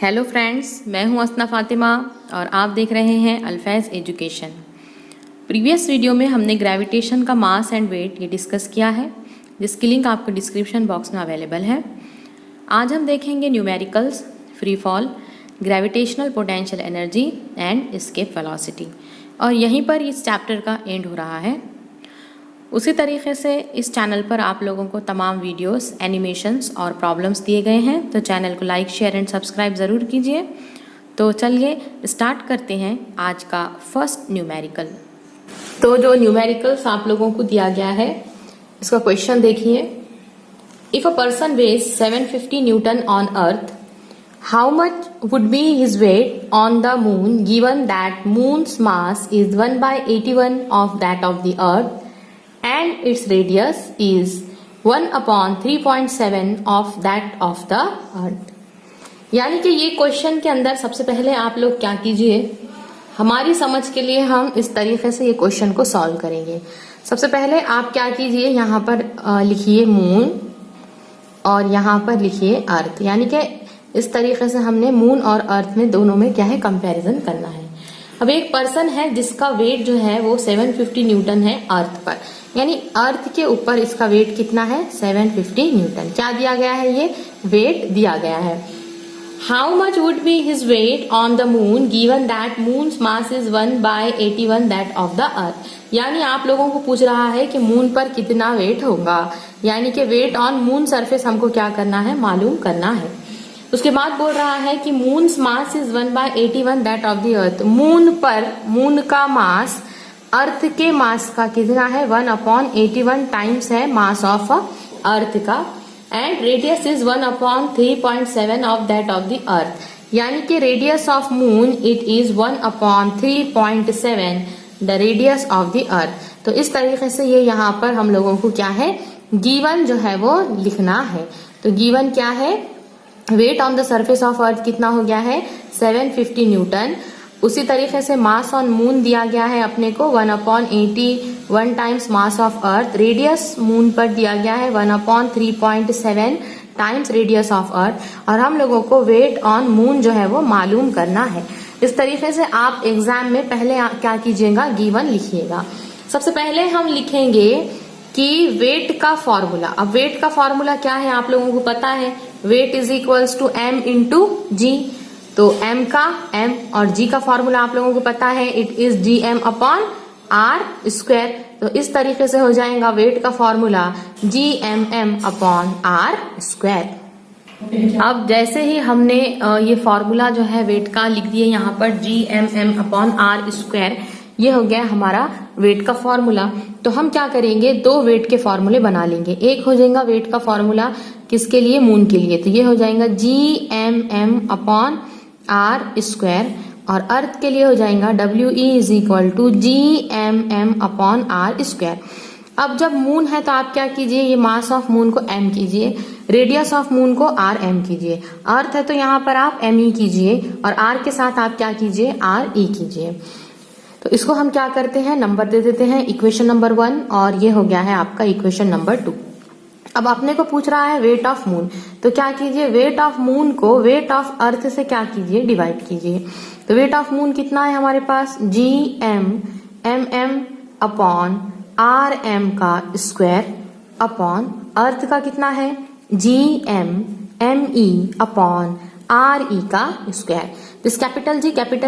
Hello friends, मैं हूं असना फातिमा और आप देख रहे हैं अल्फैज़ एजुकेशन। प्रीवियस वीडियो में हमने ग्रेविटेशन का मास एंड वेट ये डिस्कस किया है, जिसकी लिंक आपको डिस्क्रिप्शन बॉक्स में अवेलेबल है। आज हम देखेंगे numericals, free fall, gravitational potential energy and escape velocity, और यहीं पर इस चैप्टर का एंड हो रहा है। उसी तरीके से इस चैनल पर आप लोगों को तमाम वीडियोस, एनिमेशंस और प्रॉब्लम्स दिए गए हैं, तो चैनल को लाइक, शेयर एंड सब्सक्राइब ज़रूर कीजिए। तो चलिए स्टार्ट करते हैं आज का फर्स्ट न्यूमेरिकल। तो जो न्यूमेरिकल्स आप लोगों को दिया गया है, इसका क्वेश्चन देखिए। If a person weighs 750 newton on earth, how much would be his weight on the moon given that moon's mass is 1/81 of that of the earth and its radius is 1/3.7 of that of the earth। यानी कि ये question के अंदर सबसे पहले आप लोग क्या कीजिए, हमारी समझ के लिए हम इस तरीके से ये क्वेश्चन को सॉल्व करेंगे। सबसे पहले आप क्या कीजिए, यहाँ पर लिखिए मून और यहाँ पर लिखिए अर्थ। यानी कि इस तरीके से हमने मून और अर्थ में दोनों में क्या है, कंपैरिजन करना है। अब एक पर्सन है जिसका वेट जो है वो 750 न्यूटन है अर्थ पर, यानी अर्थ के ऊपर इसका वेट कितना है, 750 न्यूटन। क्या दिया गया है, ये वेट दिया गया है। How much would be his weight on the moon given that moon's mass is 1/81 that of the अर्थ। यानी आप लोगों को पूछ रहा है कि मून पर कितना वेट होगा, यानी कि वेट ऑन मून सरफेस हमको क्या करना है, मालूम करना है। उसके बाद बोल रहा है कि moons mass is 1/81 that of the earth. Moon पर, मून का मास अर्थ के मास का कितना है, 1/81 टाइम्स है मास ऑफ अर्थ का, and radius is 1/3.7 of that of the अर्थ। यानी कि radius of moon it is 1/3.7 the radius of the अर्थ। तो इस तरीके से ये यहाँ पर हम लोगों को क्या है, गिवन जो है वो लिखना है। तो गिवन क्या है, weight on the surface of earth कितना हो गया है, 750 न्यूटन। उसी तरीके से मास ऑन मून दिया गया है अपने को 1/81 times mass of earth. Radius moon पर दिया गया है 1/3.7 टाइम्स रेडियस ऑफ अर्थ, और हम लोगों को वेट ऑन मून जो है वो मालूम करना है। इस तरीके से आप एग्जाम में पहले क्या कीजिएगा, गिवन लिखिएगा। सबसे पहले हम लिखेंगे कि वेट का फॉर्मूला। अब वेट का फॉर्मूला क्या है, आप लोगों को पता है, weight is equals to m into g. तो m का m और g का फॉर्मूला आप लोगों को पता है, इट इज gm/r²। तो इस तरीके से हो जाएगा वेट का फॉर्मूला gmm/r²। अब जैसे ही हमने ये फॉर्मूला जो है वेट का लिख दिए यहाँ पर gmm/r², ये हो गया हमारा वेट का फॉर्मूला। तो हम क्या करेंगे, दो वेट के फॉर्मूले बना लेंगे। एक हो जाएगा वेट का फॉर्मूला किसके लिए, मून के लिए, तो ये हो जाएगा gmm/r², और अर्थ के लिए हो जाएगा we is equal to gmm/r²। अब जब मून है तो आप क्या कीजिए, ये मास ऑफ मून को m कीजिए, रेडियस ऑफ मून को rm कीजिए। अर्थ है तो यहाँ पर आप me कीजिए, और r के साथ आप क्या कीजिए, re कीजिए। तो इसको हम क्या करते हैं, नंबर दे देते हैं, इक्वेशन नंबर 1, और ये हो गया है आपका इक्वेशन नंबर 2। अब अपने को पूछ रहा है वेट ऑफ मून, तो क्या कीजिए, वेट ऑफ मून को वेट ऑफ अर्थ से क्या कीजिए, डिवाइड कीजिए। तो वेट ऑफ मून कितना है हमारे पास, gmm/rm का स्क्वायर अपॉन अर्थ का कितना है, gmme/re का square. This capital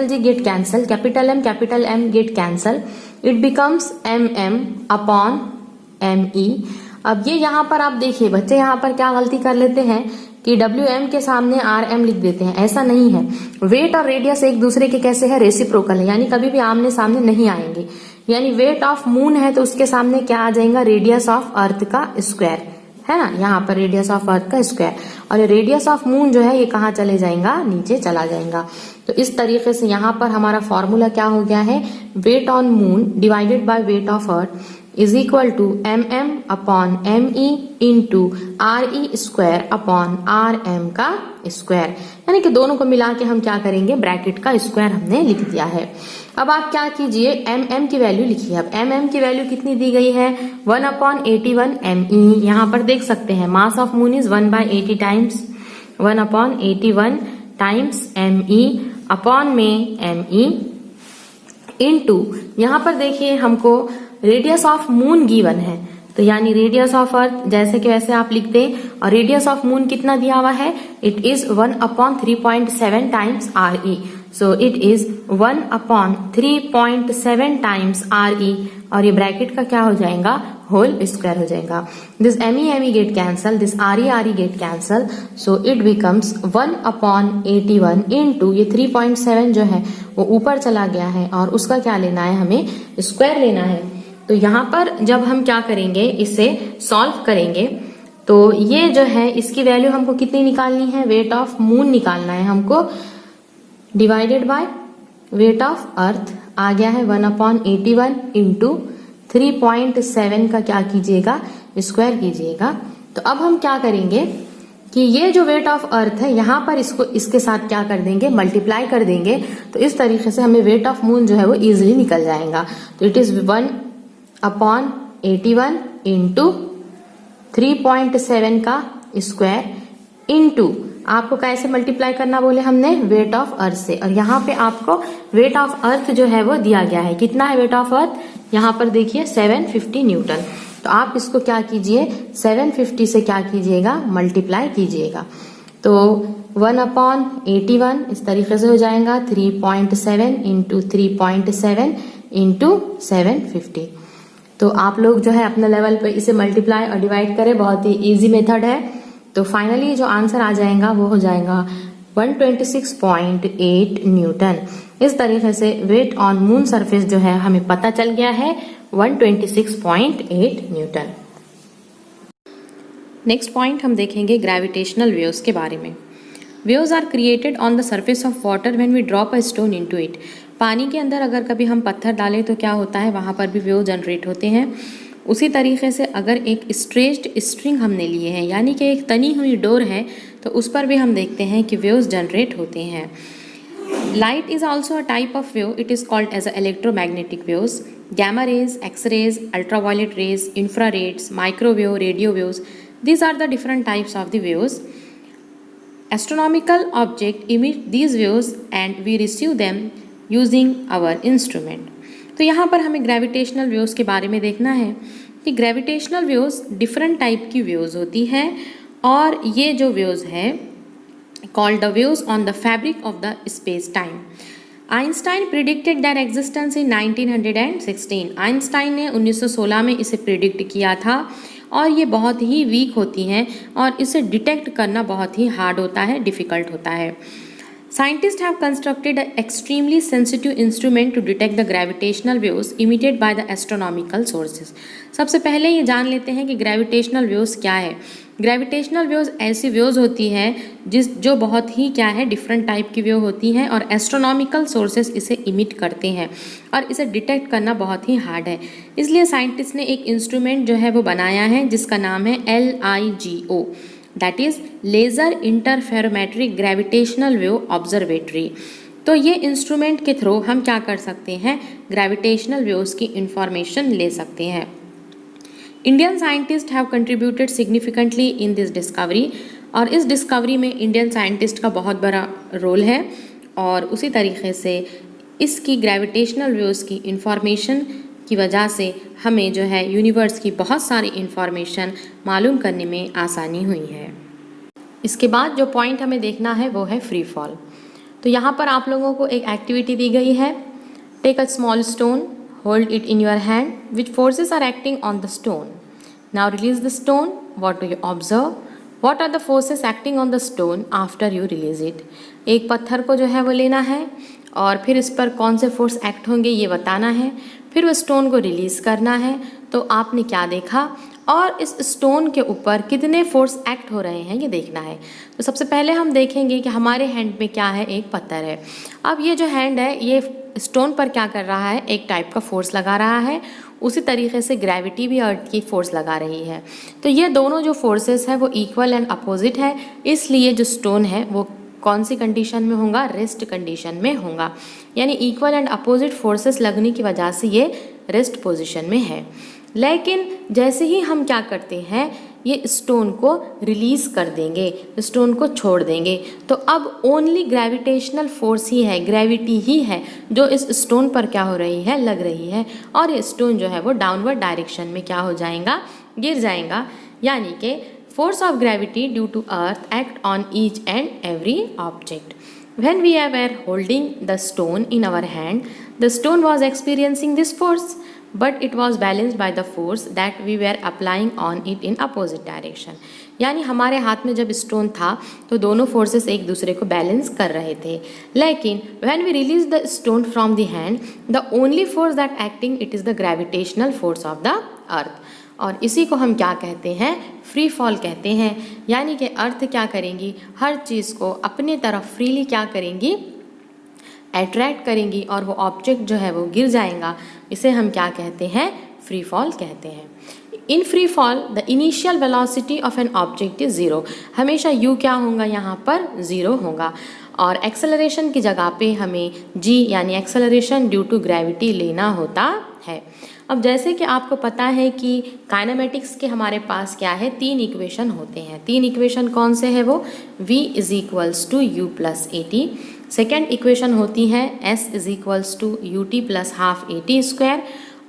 G get cancel, capital M get cancel, it becomes mm/me। अब ये यहाँ पर आप देखिए बच्चे, यहाँ पर क्या गलती कर लेते हैं कि wm के सामने rm लिख देते हैं। ऐसा नहीं है, वेट और रेडियस एक दूसरे के कैसे है, रेसिप्रोकल है, यानी कभी भी आमने सामने नहीं आएंगे। यानी वेट ऑफ मून है तो उसके सामने क्या आ जाएगा, रेडियस ऑफ अर्थ का स्क्वायर है ना, यहाँ पर रेडियस ऑफ अर्थ का स्क्वायर, और रेडियस ऑफ मून जो है ये कहाँ चले जाएगा, नीचे चला जाएगा। तो इस तरीके से यहाँ पर हमारा फॉर्मूला क्या हो गया है, weight on moon divided by weight of earth is equal to mm/me into re²/rm का स्क्वायर। यानी कि दोनों को मिला के हम क्या करेंगे, ब्रैकेट का स्क्वायर हमने लिख दिया है। अब आप क्या कीजिए, mm की वैल्यू लिखिए। अब mm की वैल्यू कितनी दी गई है, 1/81 me। यहाँ पर देख सकते हैं mass of moon is 1/80 times 1/81 times ME upon में ME इनटू, यहाँ पर देखिए हमको रेडियस ऑफ मून गिवन है, तो यानी रेडियस ऑफ अर्थ जैसे कि वैसे आप लिख दें, और रेडियस ऑफ मून कितना दिया हुआ है, it is 1/3.7 times RE, so it is 1/3.7 times RE, और ये ब्रैकेट का क्या हो जाएगा, होल स्क्वायर हो जाएगा। This ME get cancel, this RE get cancel, so it becomes 1/81 into ये 3.7 जो है वो ऊपर चला गया है और उसका क्या लेना है, हमें स्क्वायर लेना है। तो यहाँ पर जब हम क्या करेंगे, इसे सॉल्व करेंगे, तो ये जो है इसकी वैल्यू हमको कितनी निकालनी है, वेट ऑफ मून निकालना है हमको, divided by weight of earth आ गया है 1/81 इंटू 3.7 का क्या कीजिएगा, स्क्वायर कीजिएगा। तो अब हम क्या करेंगे कि ये जो वेट ऑफ अर्थ है यहाँ पर इसको इसके साथ क्या कर देंगे, मल्टीप्लाई कर देंगे, तो इस तरीके से हमें वेट ऑफ मून जो है वो इजिली निकल जाएगा। तो इट इज 1/81 इंटू 3.7 का स्क्वायर इंटू, आपको कैसे मल्टीप्लाई करना बोले हमने, वेट ऑफ अर्थ से, और यहाँ पे आपको वेट ऑफ अर्थ जो है वो दिया गया है, कितना है वेट ऑफ अर्थ, यहाँ पर देखिए 750 न्यूटन। तो आप इसको क्या कीजिए, 750 से क्या कीजिएगा, मल्टीप्लाई कीजिएगा, तो 1/81 इस तरीके से हो जाएगा 3.7 इंटू 3.7 इंटू 750। तो आप लोग जो है अपने लेवल पे इसे मल्टीप्लाई और डिवाइड करें, बहुत ही इजी मेथड है। तो फाइनली जो आंसर आ जाएगा वो हो जाएगा 126.8 न्यूटन। इस तरीके से वेट ऑन मून सरफेस जो है हमें पता चल गया है 126.8 न्यूटन। नेक्स्ट पॉइंट हम देखेंगे ग्रेविटेशनल वेव्स के बारे में। Waves are created on the surface of water when we drop a stone into it. पानी के अंदर अगर कभी हम पत्थर डालें तो क्या होता है, वहाँ पर भी वेव जनरेट होते हैं। उसी तरीके से अगर एक स्ट्रेच्ड स्ट्रिंग हमने लिए हैं, यानी कि एक तनी हुई डोर है, तो उस पर भी हम देखते हैं कि वेव्स जनरेट होते हैं। Light is also a type of wave, it is called as a electromagnetic waves. Gamma rays, X rays, ultraviolet rays, infrareds, microwave, radio waves, these are the different types of the waves. Astronomical object emit these waves and we receive them using our instrument. तो यहाँ पर हमें gravitational waves के बारे में देखना है कि ग्रेविटेशनल वेव्स डिफरेंट टाइप की वेव्स होती हैं, और ये जो वेव्स है called the waves on the fabric of the space time. Einstein predicted there existence in 1916। Einstein ने 1916 में इसे प्रिडिक्ट किया था, और ये बहुत ही वीक होती हैं और इसे डिटेक्ट करना बहुत ही हार्ड होता है, डिफ़िकल्ट होता है। Scientists have constructed an extremely sensitive instrument to detect the gravitational waves emitted by the astronomical sources. सबसे पहले ये जान लेते हैं कि ग्रेविटेशनल वेव्स क्या है। ग्रेविटेशनल वेव्स ऐसी वेव्स होती हैं जो बहुत ही क्या है, डिफरेंट टाइप की वेव होती हैं, और एस्ट्रोनॉमिकल सोर्सेस इसे इमिट करते हैं, और इसे डिटेक्ट करना बहुत ही हार्ड है। इसलिए साइंटिस्ट ने एक इंस्ट्रूमेंट जो है वो बनाया है जिसका नाम है LIGO, that is laser interferometric gravitational wave observatory. तो ये इंस्ट्रूमेंट के थ्रू हम क्या कर सकते हैं, ग्रेविटेशनल वेव्स की इंफॉर्मेशन ले सकते हैं। Indian scientist have contributed significantly in this discovery, और इस डिस्कवरी में इंडियन साइंटिस्ट का बहुत बड़ा रोल है, और उसी तरीके से इसकी ग्रेविटेशनल वेव्स की इंफॉर्मेशन की वजह से हमें जो है यूनिवर्स की बहुत सारी इंफॉर्मेशन मालूम करने में आसानी हुई है। इसके बाद जो पॉइंट हमें देखना है वो है फ्री फॉल। तो यहाँ पर आप लोगों को एक एक्टिविटी दी गई है, take a small stone, hold it in your hand, which forces are acting on the stone, now release the stone, what do you observe, what are the forces acting on the stone after you release it. एक पत्थर को जो है वो लेना है और फिर इस पर कौन से फोर्स एक्ट होंगे ये बताना है, फिर वो स्टोन को रिलीज़ करना है, तो आपने क्या देखा और इस स्टोन के ऊपर कितने फोर्स एक्ट हो रहे हैं ये देखना है। तो सबसे पहले हम देखेंगे कि हमारे हैंड में क्या है, एक पत्थर है। अब ये जो हैंड है ये स्टोन पर क्या कर रहा है, एक टाइप का फोर्स लगा रहा है, उसी तरीके से ग्रेविटी भी अर्थ की फोर्स लगा रही है। तो ये दोनों जो फोर्सेस है वो इक्वल एंड अपोजिट है, इसलिए जो स्टोन है वो कौन सी कंडीशन में होगा, रेस्ट कंडीशन में होगा। यानी इक्वल एंड अपोजिट फोर्सेस लगने की वजह से ये रेस्ट पोजीशन में है। लेकिन जैसे ही हम क्या करते हैं, ये स्टोन को रिलीज कर देंगे, स्टोन को छोड़ देंगे। तो अब ओनली ग्रेविटेशनल फोर्स ही है, ग्रेविटी ही है जो इस स्टोन पर क्या हो रही है, लग रही है, और ये स्टोन जो है वो डाउनवर्ड डायरेक्शन में क्या हो जाएगा, गिर जाएगा। यानी कि force of gravity due to earth act on each and every object. When we were holding the stone in our hand, the stone was experiencing this force, but it was balanced by the force that we were applying on it in opposite direction. यानी हमारे हाथ में जब stone था तो दोनों forces एक दूसरे को बैलेंस कर रहे थे, लेकिन when we release the stone from the hand, the only force that acting it is the gravitational force of the earth. और इसी को हम क्या कहते हैं, फ्री फॉल कहते हैं। यानी कि अर्थ क्या करेंगी, हर चीज़ को अपने तरफ फ्रीली क्या करेंगी, अट्रैक्ट करेंगी, और वो ऑब्जेक्ट जो है वो गिर जाएगा। इसे हम क्या कहते हैं, फ्री फॉल कहते हैं। In free fall the initial velocity of an object is zero. हमेशा यू क्या होगा, यहाँ पर ज़ीरो होगा, और एक्सेलरेशन की जगह पे हमें जी यानी एक्सेलरेशन ड्यू टू ग्रेविटी लेना होता है। अब जैसे कि आपको पता है कि काइनेमेटिक्स के हमारे पास क्या है, 3 इक्वेशन होते हैं। 3 इक्वेशन कौन से है वो, v is equals to u plus a t. Second equation होती है s is equals to u t plus half a t square,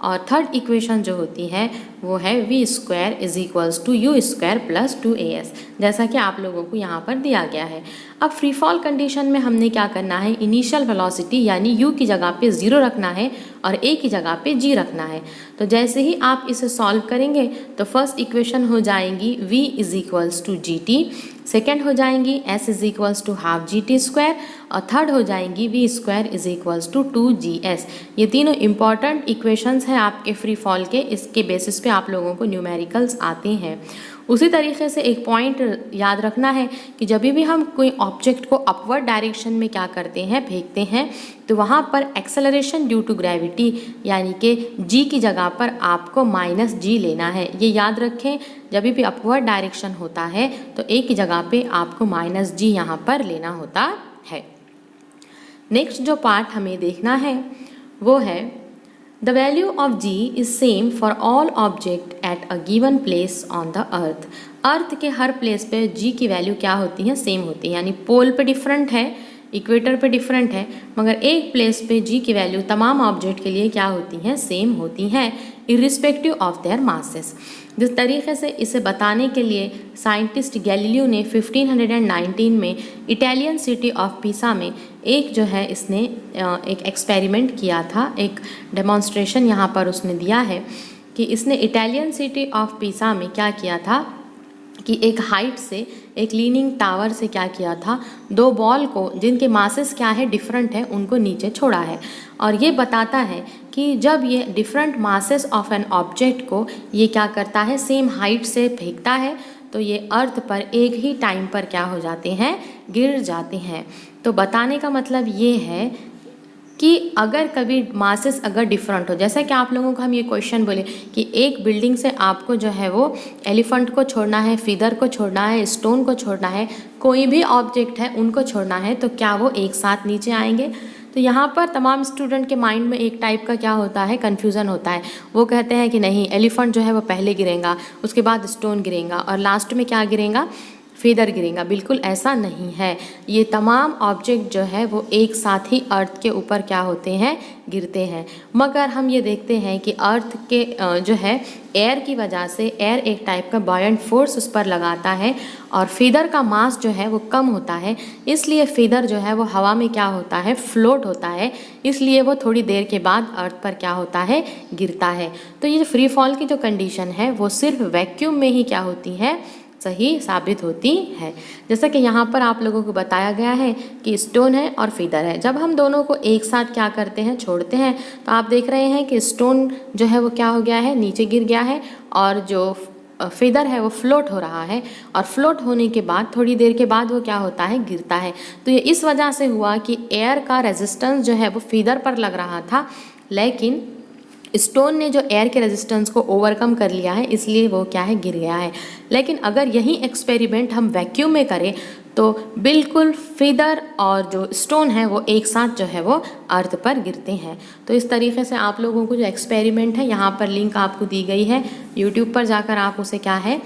और थर्ड इक्वेशन जो होती है वो है v square is equals to u square plus 2as, जैसा कि आप लोगों को यहाँ पर दिया गया है। अब फ्री फॉल कंडीशन में हमने क्या करना है, इनिशियल वेलोसिटी यानी u की जगह पे 0 रखना है और a की जगह पे g रखना है। तो जैसे ही आप इसे सॉल्व करेंगे तो फर्स्ट इक्वेशन हो जाएंगी v is equals to g t, second हो जाएंगी s is equals to half g t square, और थर्ड हो जाएंगी v square is equals to 2gs। ये तीनों इंपॉर्टेंट इक्वेशंस हैं आपके फ्री फॉल के, इसके बेसिस पे आप लोगों को न्यूमेरिकल्स आते हैं। उसी तरीके से एक पॉइंट याद रखना है कि जब भी हम कोई ऑब्जेक्ट को अपवर्ड डायरेक्शन में क्या करते हैं, फेंकते हैं, तो वहाँ पर एक्सेलरेशन ड्यू टू ग्रेविटी यानी कि जी की जगह पर आपको माइनस जी लेना है। ये याद रखें, जब भी अपवर्ड डायरेक्शन होता है तो ए की जगह पे आपको माइनस जी यहाँ पर लेना होता है। नेक्स्ट जो पार्ट हमें देखना है वो है the value of g is same for all object at a given place on the earth. Earth के हर प्लेस पे g की वैल्यू क्या होती है, सेम होती है। यानी पोल पे डिफरेंट है, इक्वेटर पे डिफरेंट है, मगर एक प्लेस पे g की वैल्यू तमाम ऑब्जेक्ट के लिए क्या होती हैं, सेम होती हैं, इर्रिस्पेक्टिव ऑफ देयर मासेस। जिस तरीके से इसे बताने के लिए साइंटिस्ट गैलीलियो ने 1519 में इटालियन सिटी ऑफ पिसा में एक जो है इसने एक एक्सपेरिमेंट किया था, एक डेमोन्स्ट्रेशन यहाँ पर उसने दिया है कि इसने इटालियन सिटी ऑफ पिसा में क्या किया था कि एक हाइट से, एक लीनिंग टावर से क्या किया था, 2 बॉल को जिनके मासेस क्या है, डिफरेंट है, उनको नीचे छोड़ा है। और ये बताता है कि जब ये different masses of an object को ये क्या करता है, सेम हाइट से फेंकता है, तो ये अर्थ पर एक ही टाइम पर क्या हो जाते हैं, गिर जाते हैं। तो बताने का मतलब ये है कि अगर कभी मासेस अगर डिफरेंट हो, जैसा कि आप लोगों को हम ये क्वेश्चन बोले कि एक बिल्डिंग से आपको जो है वो एलिफेंट को छोड़ना है, फीदर को छोड़ना है, स्टोन को छोड़ना है, कोई भी ऑब्जेक्ट है उनको छोड़ना है, तो क्या वो एक साथ नीचे आएंगे? तो यहाँ पर तमाम स्टूडेंट के माइंड में एक टाइप का क्या होता है, कन्फ्यूज़न होता है। वो कहते हैं कि नहीं, एलिफेंट जो है वो पहले गिरेगा, उसके बाद स्टोन गिरेगा और लास्ट में क्या गिरेगा, फीदर गिरेगा। बिल्कुल ऐसा नहीं है। ये तमाम ऑब्जेक्ट जो है वो एक साथ ही अर्थ के ऊपर क्या होते हैं, गिरते हैं। मगर हम ये देखते हैं कि अर्थ के जो है एयर की वजह से, एयर एक टाइप का बॉयंट फोर्स उस पर लगाता है और फीदर का मास जो है वो कम होता है, इसलिए फीदर जो है वो हवा में क्या होता है, फ्लोट होता है, इसलिए वो थोड़ी देर के बाद अर्थ पर क्या होता है, गिरता है। तो ये फ्री फॉल की जो कंडीशन है वो सिर्फ वैक्यूम में ही क्या होती है, सही साबित होती है। जैसा कि यहाँ पर आप लोगों को बताया गया है कि स्टोन है और फीदर है, जब हम दोनों को एक साथ क्या करते हैं, छोड़ते हैं, तो आप देख रहे हैं कि स्टोन जो है वो क्या हो गया है, नीचे गिर गया है और जो फीदर है वो फ्लोट हो रहा है और फ्लोट होने के बाद थोड़ी देर के बाद वो क्या होता है, गिरता है। तो ये इस वजह से हुआ कि एयर का रेजिस्टेंस जो है वो फीदर पर लग रहा था, लेकिन स्टोन ने जो एयर के रेजिस्टेंस को ओवरकम कर लिया है, इसलिए वो क्या है, गिर गया है। लेकिन अगर यही एक्सपेरिमेंट हम वैक्यूम में करें तो बिल्कुल फीदर और जो स्टोन है वो एक साथ जो है वो अर्थ पर गिरते हैं। तो इस तरीके से आप लोगों को जो एक्सपेरिमेंट है, यहाँ पर लिंक आपको दी गई है, यूट्यूब पर जाकर आप उसे क्या है,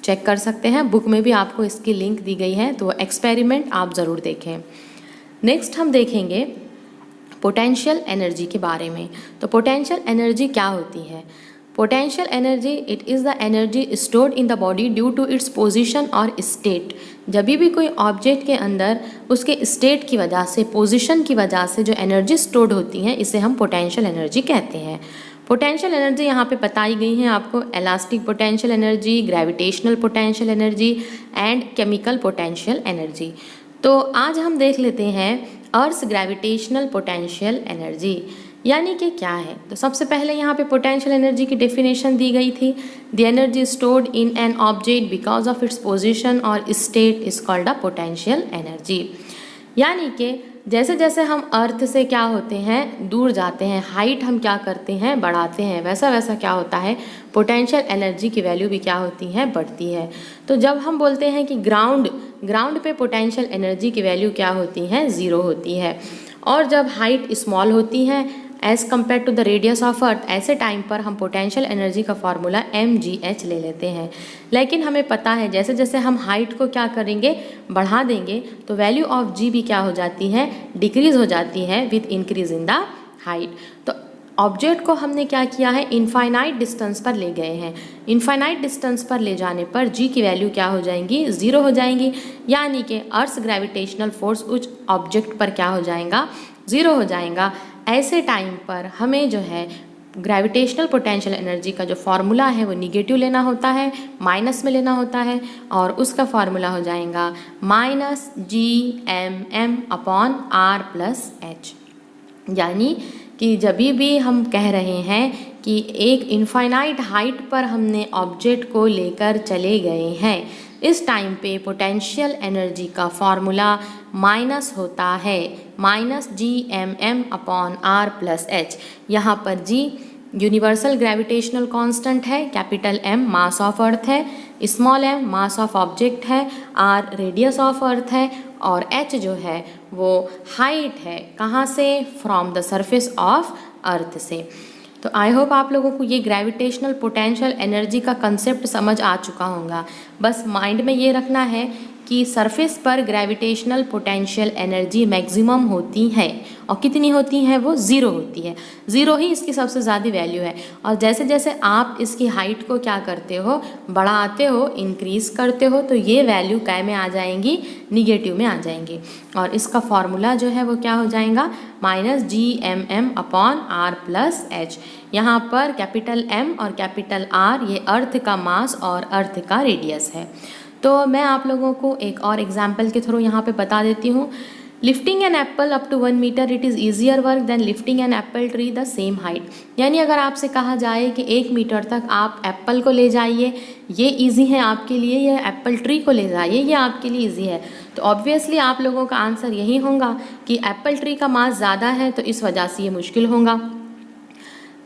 चेक कर सकते हैं, बुक में भी आपको इसकी लिंक दी गई है, तो एक्सपेरिमेंट आप ज़रूर देखें। नेक्स्ट हम देखेंगे पोटेंशियल एनर्जी के बारे में। तो पोटेंशियल एनर्जी क्या होती है? Potential energy it is the energy stored in the body due to its position और स्टेट। जब भी कोई ऑब्जेक्ट के अंदर उसके स्टेट की वजह से, पोजीशन की वजह से जो एनर्जी स्टोर्ड होती है, इसे हम पोटेंशियल एनर्जी कहते हैं। पोटेंशियल एनर्जी यहाँ पे बताई गई है आपको, elastic potential energy, gravitational potential energy and chemical potential energy. तो आज हम देख लेते हैं अर्थ ग्रेविटेशनल पोटेंशियल एनर्जी यानी कि क्या है। तो सबसे पहले यहाँ पे पोटेंशियल एनर्जी की डेफिनेशन दी गई थी, the energy stored in an object because of its position और state is called a potential energy. यानी कि जैसे जैसे हम अर्थ से क्या होते हैं, दूर जाते हैं, हाइट हम क्या करते हैं, बढ़ाते हैं, वैसा वैसा क्या होता है, पोटेंशियल एनर्जी की वैल्यू भी क्या होती है, बढ़ती है। तो जब हम बोलते हैं कि ग्राउंड पे पोटेंशियल एनर्जी की वैल्यू क्या होती है, 0 होती है, और जब हाइट स्मॉल होती है as compare to the radius of earth, ऐसे टाइम पर हम पोटेंशियल एनर्जी का फॉर्मूला mgh ले लेते हैं। लेकिन हमें पता है जैसे जैसे हम हाइट को क्या करेंगे, बढ़ा देंगे, तो वैल्यू ऑफ g भी क्या हो जाती है, डिक्रीज हो जाती है with increase in the height. तो ऑब्जेक्ट को हमने क्या किया है, इनफाइनाइट डिस्टेंस पर ले गए हैं। इनफाइनाइट डिस्टेंस पर ले जाने पर g की वैल्यू क्या हो जाएंगी, 0 हो जाएंगी, यानी कि अर्थ ग्रेविटेशनल फोर्स उस ऑब्जेक्ट पर क्या हो जाएगा, 0 हो जाएगा। ऐसे टाइम पर हमें जो है ग्रेविटेशनल पोटेंशियल एनर्जी का जो फार्मूला है वो निगेटिव लेना होता है, माइनस में लेना होता है, और उसका फार्मूला हो जाएगा -gmm/r+h। यानी कि जब भी हम कह रहे हैं कि एक इनफाइनाइट हाइट पर हमने ऑब्जेक्ट को लेकर चले गए हैं, इस टाइम पे पोटेंशियल एनर्जी का फॉर्मूला माइनस होता है -gmm/r+h। यहाँ पर g यूनिवर्सल ग्रेविटेशनल कांस्टेंट है, capital M mass of earth है, small m mass of object है, r रेडियस ऑफ अर्थ है, और h जो है वो हाइट है, कहाँ से, फ्रॉम द सरफेस ऑफ अर्थ से। तो आई होप आप लोगों को ये ग्रेविटेशनल पोटेंशियल एनर्जी का कंसेप्ट समझ आ चुका होगा। बस माइंड में ये रखना है कि सरफेस पर ग्रेविटेशनल पोटेंशियल एनर्जी मैक्सिमम होती है, और कितनी होती है, वो 0 होती है। 0 ही इसकी सबसे ज़्यादा वैल्यू है, और जैसे जैसे आप इसकी हाइट को क्या करते हो, बढ़ाते हो, इंक्रीज़ करते हो, तो ये वैल्यू क्या में आ जाएंगी, निगेटिव में आ जाएंगी, और इसका फॉर्मूला जो है वो क्या हो जाएगा, -gmm/r+h। यहाँ पर कैपिटल M और कैपिटल R ये अर्थ का मास और अर्थ का रेडियस है। तो मैं आप लोगों को एक और एग्जाम्पल के थ्रू यहाँ पे बता देती हूँ। Lifting an apple up to 1 metre it is easier work than lifting an apple tree the same height. यानी अगर आपसे कहा जाए कि 1 मीटर तक आप एप्पल को ले जाइए, ये इजी है आपके लिए, या एप्पल ट्री को ले जाइए, ये आपके लिए इजी है, तो ऑब्वियसली आप लोगों का आंसर यही होगा कि एप्पल ट्री का मास ज़्यादा है, तो इस वजह से ये मुश्किल होगा।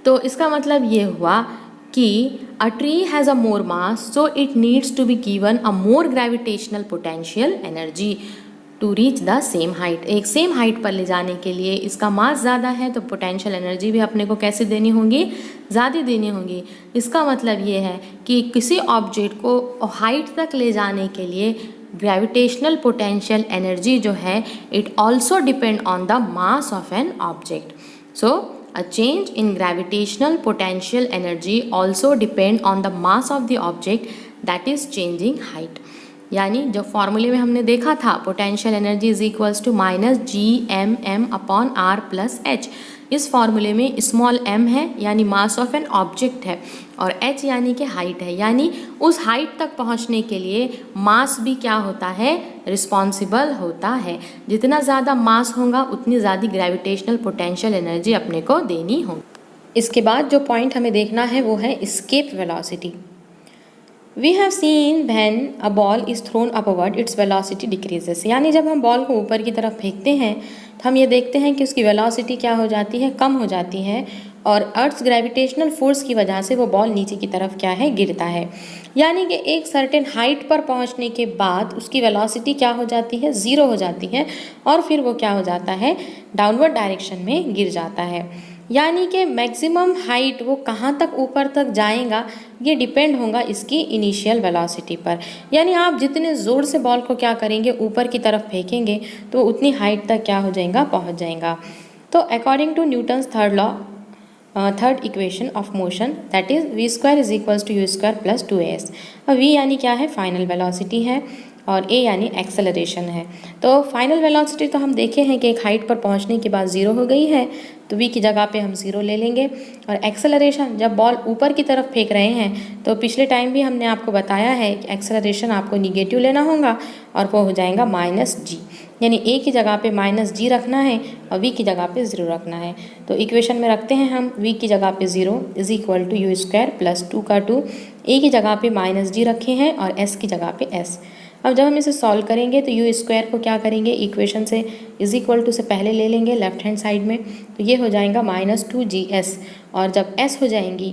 तो इसका मतलब ये हुआ कि a tree has a more mass so it needs to be given a more gravitational potential energy to reach the same height. एक सेम हाइट पर ले जाने के लिए इसका मास ज़्यादा है, तो पोटेंशियल एनर्जी भी अपने को कैसे देनी होगी, ज़्यादा देनी होगी। इसका मतलब ये है कि किसी ऑब्जेक्ट को हाइट तक ले जाने के लिए ग्रेविटेशनल पोटेंशियल एनर्जी जो है it also depend on the mass of an object. So a change in gravitational potential energy also depend on the mass of the object that is changing height। यानी जो फॉर्मूले में हमने देखा था potential energy is equals to -gmm/r+h, इस फॉर्मूले में स्मॉल m है यानी मास ऑफ एन ऑब्जेक्ट है, और h यानी कि हाइट है, यानी उस हाइट तक पहुंचने के लिए मास भी क्या होता है, रिस्पॉन्सिबल होता है। जितना ज़्यादा मास होगा उतनी ज़्यादा ग्रेविटेशनल पोटेंशियल एनर्जी अपने को देनी होगी। इसके बाद जो पॉइंट हमें देखना है वो है escape velocity. We have seen when a ball is thrown upward, its velocity decreases। यानी जब हम बॉल को ऊपर की तरफ फेंकते हैं तो हम ये देखते हैं कि उसकी वेलोसिटी क्या हो जाती है, कम हो जाती है, और अर्थ ग्रेविटेशनल फोर्स की वजह से वो बॉल नीचे की तरफ क्या है, गिरता है। यानी कि एक सर्टेन हाइट पर पहुंचने के बाद उसकी वेलोसिटी क्या हो जाती है, 0 हो जाती है, और फिर वो क्या हो जाता है, डाउनवर्ड डायरेक्शन में गिर जाता है। यानी कि मैक्सिमम हाइट वो कहाँ तक ऊपर तक जाएगा ये डिपेंड होगा इसकी इनिशियल वेलोसिटी पर। यानी आप जितने ज़ोर से बॉल को क्या करेंगे ऊपर की तरफ फेंकेंगे तो उतनी हाइट तक क्या हो जाएगा, पहुँच जाएगा। तो according to Newton's third law, third equation of motion, that is v square is equals to u square plus 2as। अब v यानी क्या है, फाइनल वेलोसिटी है, और a यानी एक्सेलरेशन है। तो फाइनल वेलोसिटी तो हम देखे हैं कि एक हाइट पर पहुंचने के बाद 0 हो गई है, तो v की जगह पे हम 0 ले लेंगे। और एक्सेलरेशन, जब बॉल ऊपर की तरफ फेंक रहे हैं तो पिछले टाइम भी हमने आपको बताया है कि एक्सेलरेशन आपको निगेटिव लेना होगा और वो हो जाएगा -g, यानी a की जगह पे -g रखना है और v की जगह पे 0 रखना है। तो इक्वेशन में रखते हैं हम v की जगह पे 0 is equal to u square plus 2 का 2, a की जगह पे -g रखे हैं और s की जगह पे s। अब जब हम इसे सॉल्व करेंगे तो यू स्क्वायर को क्या करेंगे, इक्वेशन से इज इक्वल टू से पहले ले लेंगे लेफ्ट हैंड साइड में, तो ये हो जाएगा -2gs, और जब s हो जाएंगी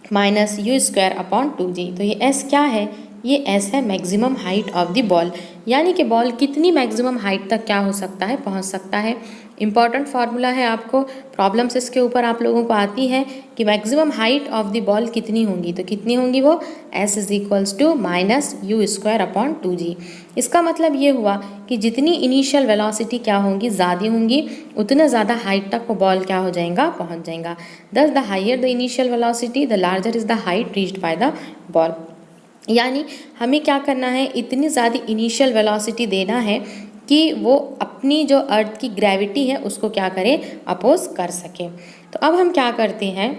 -u स्क्वायर अपॉन 2g। तो ये s क्या है, ये s है maximum height of the ball, यानी कि बॉल कितनी मैक्सिमम हाइट तक क्या हो सकता है, पहुंच सकता है। इंपॉर्टेंट फार्मूला है, आपको प्रॉब्लम्स इसके ऊपर आप लोगों को आती है कि maximum height of the ball कितनी होंगी, तो कितनी होंगी वो, s is equals to -u square upon 2g। इसका मतलब ये हुआ कि जितनी इनिशियल वेलोसिटी क्या होंगी, ज़्यादा होंगी, उतना ज़्यादा हाइट तक वो बॉल क्या हो जाएगा, पहुँच जाएगा। दस the higher the initial velocity the larger is the height reached by the ball. यानी हमें क्या करना है, इतनी ज़्यादा इनिशियल वेलोसिटी देना है कि वो अपनी जो अर्थ की ग्रेविटी है उसको क्या करे, अपोज कर सके। तो अब हम क्या करते हैं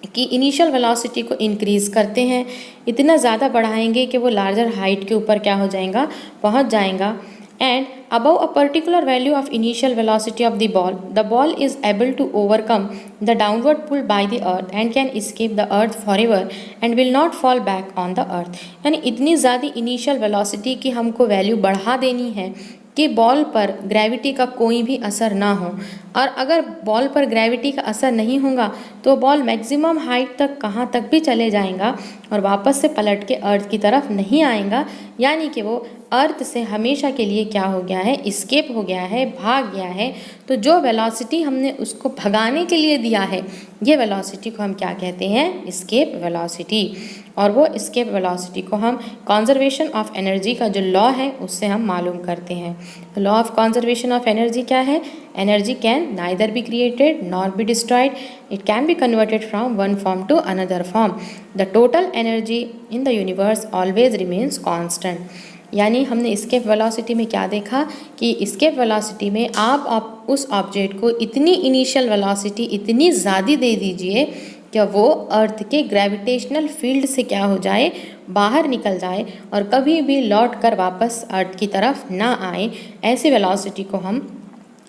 कि इनिशियल वेलोसिटी को इंक्रीज़ करते हैं, इतना ज़्यादा बढ़ाएंगे कि वो लार्जर हाइट के ऊपर क्या हो जाएगा, पहुंच जाएगा। And above a particular value of initial velocity of the ball is able to overcome the downward pull by the earth and can escape the earth forever and will not fall back on the earth। यानी इतनी ज़्यादा initial velocity की हमको value बढ़ा देनी है कि ball पर ग्रेविटी का कोई भी असर ना हो, और अगर बॉल पर ग्रेविटी का असर नहीं होगा तो बॉल मैक्सिमम हाइट तक कहाँ तक भी चले जाएगा और वापस से पलट के अर्थ की तरफ नहीं आएगा, यानी कि वो अर्थ से हमेशा के लिए क्या हो गया है, इस्केप हो गया है, भाग गया है। तो जो वेलोसिटी हमने उसको भगाने के लिए दिया है, ये वेलोसिटी को हम क्या कहते हैं, इस्केप वेलोसिटी। और वो इस्केप वेलोसिटी को हम कंजर्वेशन ऑफ एनर्जी का जो लॉ है उससे हम मालूम करते हैं। Law of conservation of energy क्या है, energy can neither be created nor be destroyed, it can be converted from one form to another form, the total energy in the universe always remains constant. यानी हमने escape velocity में क्या देखा कि escape velocity में आप उस object को इतनी इनिशियल वेलोसिटी इतनी ज़्यादा दे दीजिए कि वो अर्थ के ग्रेविटेशनल फील्ड से क्या हो जाए, बाहर निकल जाए और कभी भी लौट कर वापस अर्थ की तरफ ना आए। ऐसी वेलोसिटी को हम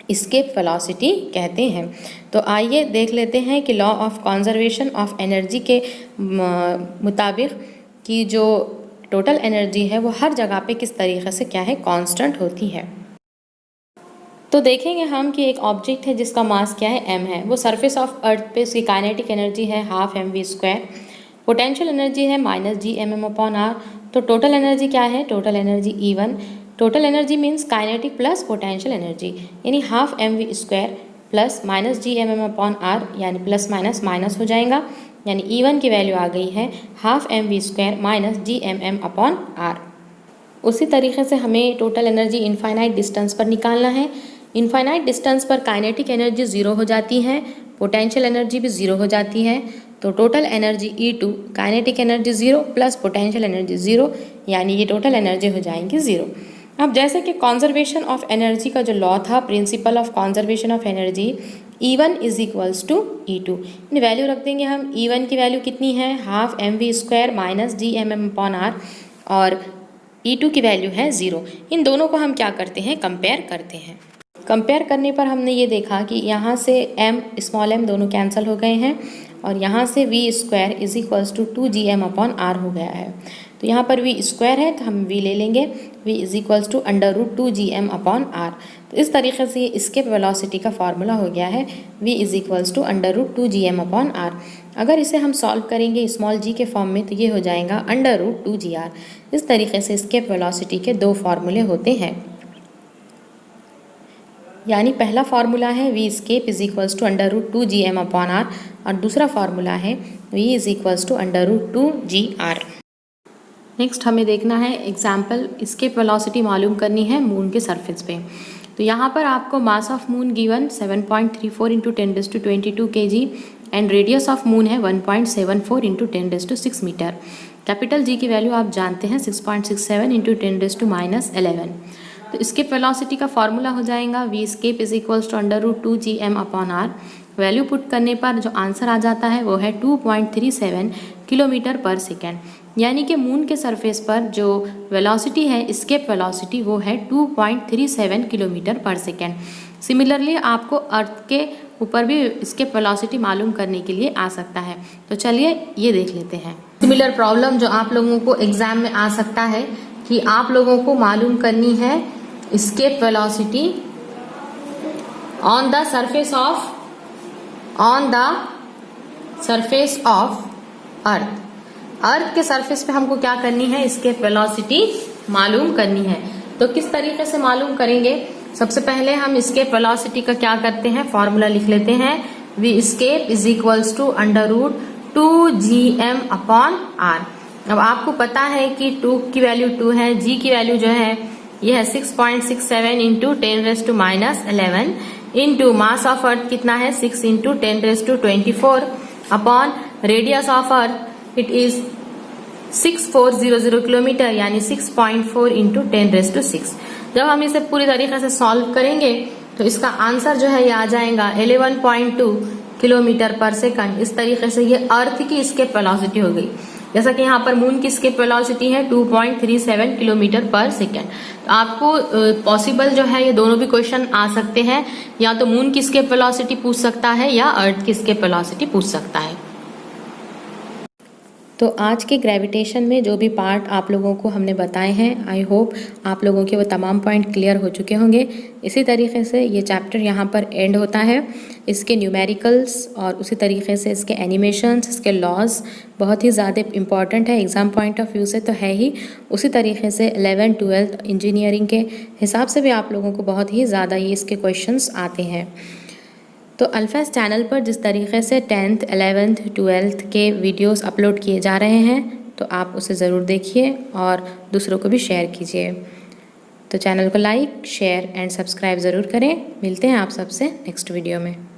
इस्केप वेलोसिटी कहते हैं। तो आइए देख लेते हैं कि law of conservation of energy के मुताबिक कि जो टोटल एनर्जी है वो हर जगह पे किस तरीके से क्या है, कांस्टेंट होती है। तो देखेंगे हम कि एक ऑब्जेक्ट है जिसका मास क्या है, m है, वो सरफेस ऑफ अर्थ पे उसकी काइनेटिक एनर्जी है ½mv², पोटेंशियल एनर्जी है -gmm/r। तो टोटल एनर्जी क्या है, total energy E1। Total energy means kinetic plus potential energy, यानी ½ mv² प्लस -gmm/r, यानी प्लस माइनस माइनस हो जाएगा, यानी E1 की वैल्यू आ गई है ½ mv² -gmm/r। उसी तरीके से हमें टोटल एनर्जी इनफाइनाइट डिस्टेंस पर निकालना है। इनफाइनाइट डिस्टेंस पर काइनेटिक एनर्जी 0 हो जाती है, पोटेंशियल एनर्जी भी 0 हो जाती है। तो total energy E2 kinetic energy 0 plus potential energy 0, यानी ये टोटल एनर्जी हो जाएंगी 0। अब जैसे कि कंजर्वेशन ऑफ एनर्जी का जो लॉ था, principle of conservation of energy, E1 is equals to E2, value रख देंगे हम। E1 की वैल्यू कितनी है, ½ mv² -gmm/r, और E2 की वैल्यू है 0। इन दोनों को हम क्या करते हैं, कंपेयर करते हैं। कंपेयर करने पर हमने ये देखा कि यहाँ से m स्मॉल m दोनों कैंसिल हो गए हैं और यहाँ से v² is equals to 2gm/r हो गया है। तो यहाँ पर v² है तो हम v ले लेंगे, v is equals to √2gm/r। तो इस तरीके से ये इस्केप वेलोसिटी का फार्मूला हो गया है, v is equals to √2gm/r। अगर इसे हम सॉल्व करेंगे स्मॉल g के फॉर्म में तो ये हो जाएगा √2gr। इस तरीके से इस्केप वेलोसिटी के दो फार्मूले होते हैं। यानी पहला फॉर्मूला है v escape is equals to under root 2gm upon r और दूसरा फॉर्मूला है v is equals to under root 2gr। Next हमें देखना है एग्जाम्पल, स्केप वेलोसिटी मालूम करनी है मून के सरफेस पे। तो यहाँ पर आपको mass of moon given 7.34 into 10⁻22 kg and radius of moon है 1.74 इंटू 10⁻6 मीटर। कैपिटल जी की वैल्यू आप जानते हैं 6.67 इंटू 10⁻11। तो स्केप वेलोसिटी का फॉर्मूला हो जाएगा v escape is equals to under root 2gm upon r. Value put करने पर जो आंसर आ जाता है वो है 2.37 किलोमीटर पर सेकेंड। यानी कि मून के सरफेस पर जो वेलोसिटी है स्केप वेलोसिटी वो है 2.37 किलोमीटर पर सेकेंड। सिमिलरली आपको अर्थ के ऊपर भी स्केप वेलोसिटी मालूम करने के लिए आ सकता है। तो चलिए ये देख लेते हैं। सिमिलर प्रॉब्लम जो आप लोगों को एग्जाम में आ सकता है कि आप लोगों को मालूम करनी है escape velocity on the surface of earth. Earth के सरफेस पे हमको क्या करनी है, स्केप वेलोसिटी मालूम करनी है। तो किस तरीके से मालूम करेंगे, सबसे पहले हम स्केप वेलोसिटी का क्या करते हैं, फॉर्मूला लिख लेते हैं v escape is equals to under root 2gm upon r. अब आपको पता है कि 2 की वैल्यू 2 है, g की वैल्यू जो है यह है 6.67 into 10⁻11 into mass of earth कितना है 6 into 10⁻24 upon radius of earth it is 6400 kilometre यानी 6.4 इंटू 10⁻6। जब हम इसे पूरी तरीके से सॉल्व करेंगे तो इसका आंसर जो है ये आ जाएगा 11.2 किलोमीटर पर सेकंड। इस तरीके से ये अर्थ की स्केप वेलोसिटी हो गई। जैसा कि यहाँ पर मून की स्केप वेलोसिटी है 2.37 किलोमीटर पर सेकेंड। तो आपको पॉसिबल जो है ये दोनों भी क्वेश्चन आ सकते हैं, या तो मून की स्केप वेलोसिटी पूछ सकता है या अर्थ की स्केप वेलोसिटी पूछ सकता है। तो आज के ग्रेविटेशन में जो भी पार्ट आप लोगों को हमने बताए हैं, आई होप आप लोगों के वो तमाम पॉइंट क्लियर हो चुके होंगे। इसी तरीके से ये चैप्टर यहाँ पर एंड होता है। इसके न्यूमेरिकल्स और उसी तरीके से इसके एनिमेशंस, इसके लॉज बहुत ही ज़्यादा इम्पॉर्टेंट है एग्ज़ाम पॉइंट ऑफ व्यू से तो है ही। उसी तरीके से 11th 12th इंजीनियरिंग के हिसाब से भी आप लोगों को बहुत ही ज़्यादा ये इसके क्वेश्चंस आते हैं। तो अल्फाज चैनल पर जिस तरीके से 10th 11th 12th के वीडियोस अपलोड किए जा रहे हैं तो आप उसे ज़रूर देखिए और दूसरों को भी शेयर कीजिए। तो चैनल को लाइक, शेयर एंड सब्सक्राइब ज़रूर करें। मिलते हैं आप सबसे नेक्स्ट वीडियो में।